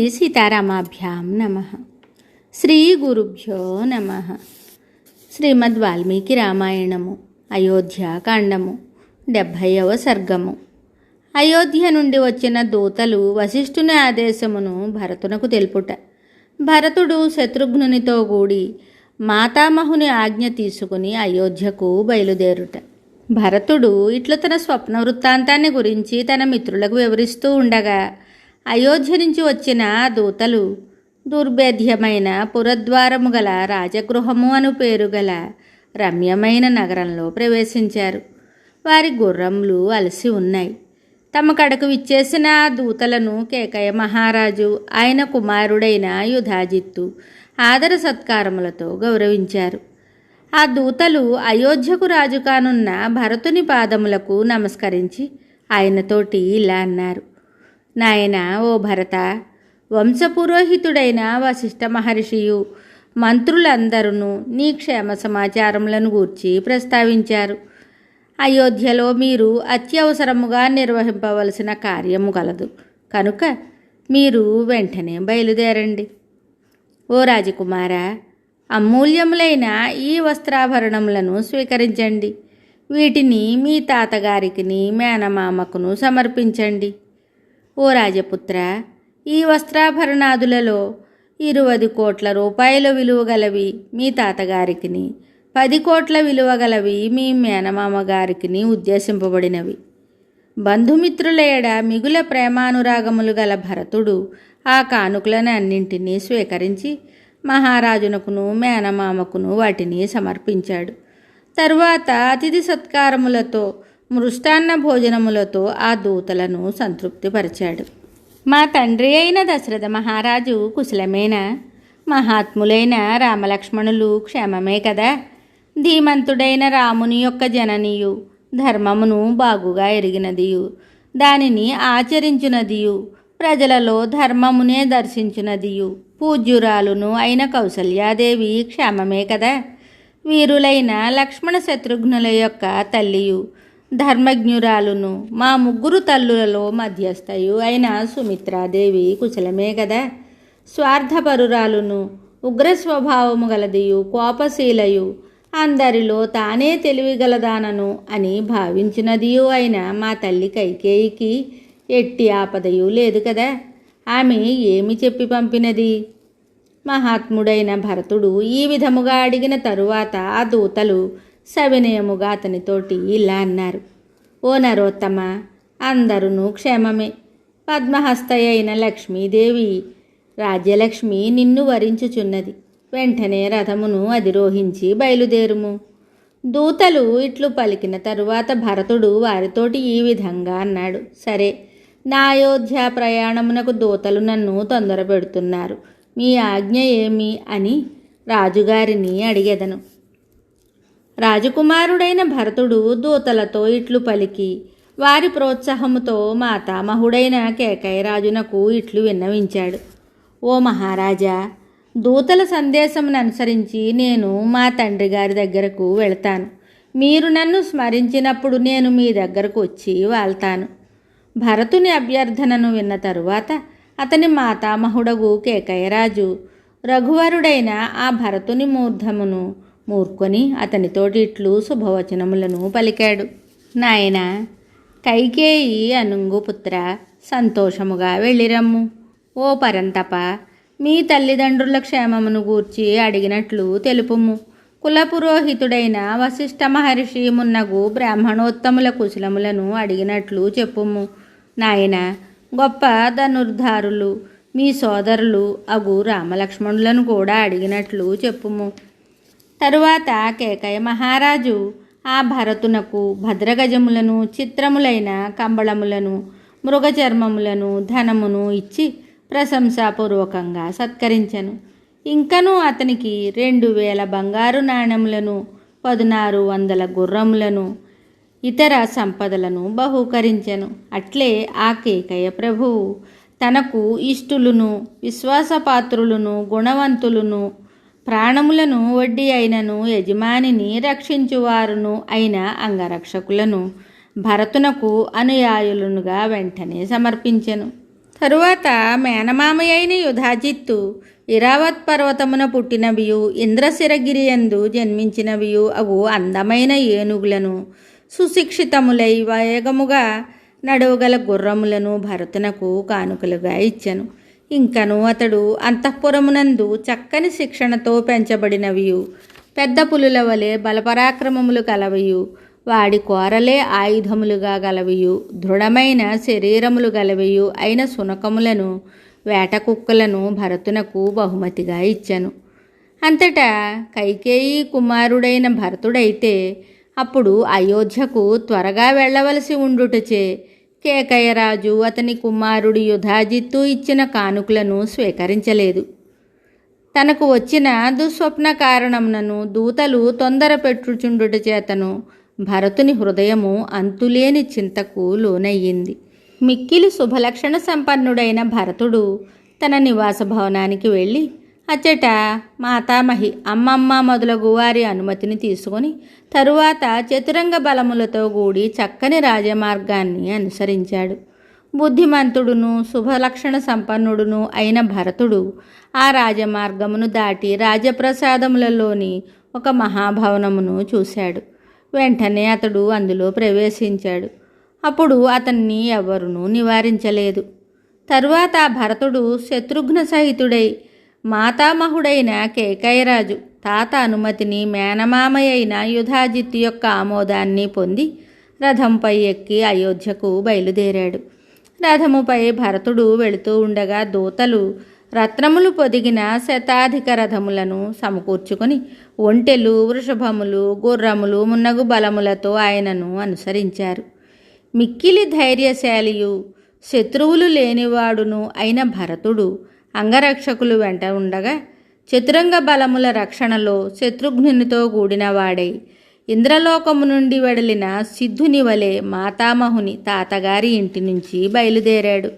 సీతారామాభ్యాం నమః. శ్రీ గురుభ్యో నమః. శ్రీమద్ వాల్మీకి రామాయణము అయోధ్యాకాండము 70వ సర్గము. అయోధ్య నుండి వచ్చిన దూతలు వశిష్ఠుని ఆదేశమును భరతునకు తెలుపుట. భరతుడు శత్రుఘ్నునితో కూడి మాతామహుని ఆజ్ఞ తీసుకుని అయోధ్యకు బయలుదేరుట. భరతుడు ఇట్లు తన స్వప్న వృత్తాంతాన్ని గురించి తన మిత్రులకు వివరిస్తూ ఉండగా అయోధ్య నుంచి వచ్చిన దూతలు దుర్భేద్యమైన పురద్వారము గల రాజగృహము అను పేరు గల రమ్యమైన నగరంలో ప్రవేశించారు. వారి గుర్రములు అలసి ఉన్నాయి. తమ కడకు విచ్చేసిన ఆ దూతలను కేకయ మహారాజు, ఆయన కుమారుడైన యుధాజిత్తు ఆదర సత్కారములతో గౌరవించారు. ఆ దూతలు అయోధ్యకు రాజు కానున్న భరతుని పాదములకు నమస్కరించి ఆయనతోటి ఇలా అన్నారు: నాయనా, ఓ భరత, వంశపురోహితుడైన వశిష్ఠ మహర్షియు మంత్రులందరూ నీ క్షేమ సమాచారములను గూర్చి ప్రస్తావించారు. అయోధ్యలో మీరు అత్యవసరముగా నిర్వహింపవలసిన కార్యము కలదు కనుక మీరు వెంటనే బయలుదేరండి. ఓ రాజకుమారా, అమూల్యములైన ఈ వస్త్రాభరణములను స్వీకరించండి. వీటిని మీ తాతగారికిని మేనమామకును సమర్పించండి. ఓ రాజపుత్ర, ఈ వస్త్రాభరణాదులలో 20 కోట్ల రూపాయల విలువ గలవి మీ తాతగారికిని, 10 కోట్ల విలువ గలవి మీ మేనమామ గారికిని ఉద్దేశింపబడినవి. బంధుమిత్రుల ఎడ మిగుల ప్రేమానురాగములు గల భరతుడు ఆ కానుకలను అన్నింటినీ స్వీకరించి మహారాజునకును మేనమామకును వాటిని సమర్పించాడు. తరువాత అతిథి సత్కారములతో మృష్టాన్న భోజనములతో ఆ దూతలను సంతృప్తిపరిచాడు. మా తండ్రి అయిన దశరథ మహారాజు కుశలమేనా? మహాత్ములైన రామలక్ష్మణులు క్షేమమే కదా? ధీమంతుడైన రాముని యొక్క జననియు, ధర్మమును బాగుగా ఎరిగినదియు, దానిని ఆచరించునదియు, ప్రజలలో ధర్మమునే దర్శించునదియు, పూజ్యురాలును అయిన కౌసల్యాదేవి క్షేమమే కదా? వీరులైన లక్ష్మణ శత్రుఘ్నుల యొక్క తల్లియు, ధర్మజ్ఞురాలును, మా 3 తల్లులలో మధ్యస్థయు అయిన సుమిత్రాదేవి కుశలమే కదా? స్వార్థపరురాలును, ఉగ్రస్వభావము గలదియు, కోపశీలయు, అందరిలో తానే తెలివిగలదానను అని భావించినదియు అయిన మా తల్లి కైకేయికి ఎట్టి ఆపదయు లేదు కదా? ఆమె ఏమి చెప్పి పంపినది? మహాత్ముడైన భరతుడు ఈ విధముగా అడిగిన తరువాత ఆ దూతలు సవినయముగా అతనితోటి ఇలా అన్నారు: ఓ నరోత్తమ, అందరూ క్షేమమే. పద్మహస్తయ అయిన లక్ష్మీదేవి రాజ్యలక్ష్మి నిన్ను వరించుచున్నది. వెంటనే రథమును అధిరోహించి బయలుదేరుము. దూతలు ఇట్లు పలికిన తరువాత భరతుడు వారితోటి ఈ విధంగా అన్నాడు: సరే, నా అయోధ్య ప్రయాణమునకు దూతలు నన్ను తొందర పెడుతున్నారు. మీ ఆజ్ఞ ఏమి అని రాజుగారిని అడిగెదను. రాజకుమారుడైన భరతుడు దూతలతో ఇట్లు పలికి వారి ప్రోత్సాహముతో మాతామహుడైన కేకయరాజునకు ఇట్లు విన్నవించాడు: ఓ మహారాజా, దూతల సందేశమును అనుసరించి నేను మా తండ్రి గారి దగ్గరకు వెళతాను. మీరు నన్ను స్మరించినప్పుడు నేను మీ దగ్గరకు వచ్చి వాళ్తాను. భరతుని అభ్యర్థనను విన్న తరువాత అతని మాతామహుడగు కేకయరాజు రఘువరుడైన ఆ భరతుని మూర్ధమును మూర్కొని అతనితోటి ఇట్లు శుభవచనములను పలికాడు: నాయనా, కైకేయి అనుంగుపుత్ర, సంతోషముగా వెళ్ళిరమ్ము. ఓ పరంతప, మీ తల్లిదండ్రుల క్షేమమును గూర్చి అడిగినట్లు తెలుపుము. కులపురోహితుడైన వశిష్ఠ మహర్షి మున్నగు బ్రాహ్మణోత్తముల కుశలములను అడిగినట్లు చెప్పుము. నాయన, గొప్ప ధనుర్ధారులు మీ సోదరులు అగు రామలక్ష్మణులను కూడా అడిగినట్లు చెప్పుము. తరువాత కేకయ మహారాజు ఆ భరతునకు భద్రగజములను, చిత్రములైన కంబళములను, మృగచర్మములను, ధనమును ఇచ్చి ప్రశంసాపూర్వకంగా సత్కరించెను. ఇంకనూ అతనికి 2000 బంగారు నాణెములను, 1600 గుర్రములను, ఇతర సంపదలను బహూకరించెను. అట్లే ఆ కేకయ ప్రభువు తనకు ఇష్టులును, విశ్వాసపాత్రులను, గుణవంతులను, ప్రాణములను వడ్డీ అయినను యజమానిని రక్షించువారును అయిన అంగరక్షకులను భరతునకు అనుయాయులునుగా వెంటనే సమర్పించెను. తరువాత మేనమామ అయిన యుధాజిత్తు ఇరావత్ పర్వతమున పుట్టినవియు ఇంద్రశిరగిరియందు జన్మించినవియు అవు అందమైన ఏనుగులను సుశిక్షితములై వేగముగా నడవగల గుర్రములను భరతునకు కానుకలుగా ఇచ్చెను. ఇంకను అతడు అంతఃపురమునందు చక్కని శిక్షణతో పెంచబడినవియు పెద్ద పులుల వలె బలపరాక్రమములు కలవియు వాడి కోరలే ఆయుధములుగా గలవియు దృఢమైన శరీరములు గలవియు అయిన సునకములను వేట కుక్కలను భరతునకు బహుమతిగా ఇచ్చెను. అంతటా కైకేయి కుమారుడైన భరతుడైతే అప్పుడు అయోధ్యకు త్వరగా వెళ్ళవలసి ఉండుటచే కేకయరాజు అతని కుమారుడు యుధాజిత్తు ఇచ్చిన కానుకలను స్వీకరించలేదు. తనకు వచ్చిన దుస్వప్న కారణమునను దూతలు తొందర పెట్టుచుండుట చేతను భరతుని హృదయము అంతులేని చింతకు లోనయ్యింది. మిక్కిలి శుభలక్షణ సంపన్నుడైన భరతుడు తన నివాస భవనానికి వెళ్ళి అచ్చట మాతామహి అమ్మమ్మ మొదలగు వారి అనుమతిని తీసుకొని తరువాత చతురంగ బలములతో కూడి చక్కని రాజమార్గాన్ని అనుసరించాడు. బుద్ధిమంతుడును శుభలక్షణ సంపన్నుడును అయిన భరతుడు ఆ రాజమార్గమును దాటి రాజప్రసాదములలోని ఒక మహాభవనమును చూశాడు. వెంటనే అతడు అందులో ప్రవేశించాడు. అప్పుడు అతన్ని ఎవరునూ నివారించలేదు. తరువాత భరతుడు శత్రుఘ్న సహితుడై మాతామహుడైన కేకయరాజు తాత అనుమతిని మేనమామయైన యుధాజిత్తు యొక్క ఆమోదాన్ని పొంది రథంపై ఎక్కి అయోధ్యకు బయలుదేరాడు. రథముపై భరతుడు వెళుతూ ఉండగా దూతలు రత్నములు పొదిగిన శతాధిక రథములను సమకూర్చుకొని ఒంటెలు వృషభములు గుర్రములు మున్నగు బలములతో ఆయనను అనుసరించారు. మిక్కిలి ధైర్యశాలియు శత్రువులు లేనివాడును అయిన భరతుడు అంగరక్షకులు వెంట ఉండగా చతురంగ బలముల రక్షణలో శత్రుఘ్నునితో కూడినవాడై ఇంద్రలోకము నుండి వెడలిన సిద్ధుని వలె మాతామహుని తాతగారి ఇంటి నుంచి బయలుదేరాడు.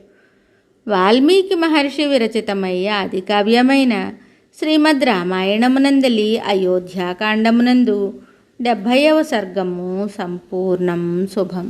వాల్మీకి మహర్షి విరచితమయ్య ఆది కావ్యమైన శ్రీమద్ రామాయణమునందలి అయోధ్యాకాండమునందు 70వ సర్గము సంపూర్ణం. శుభం.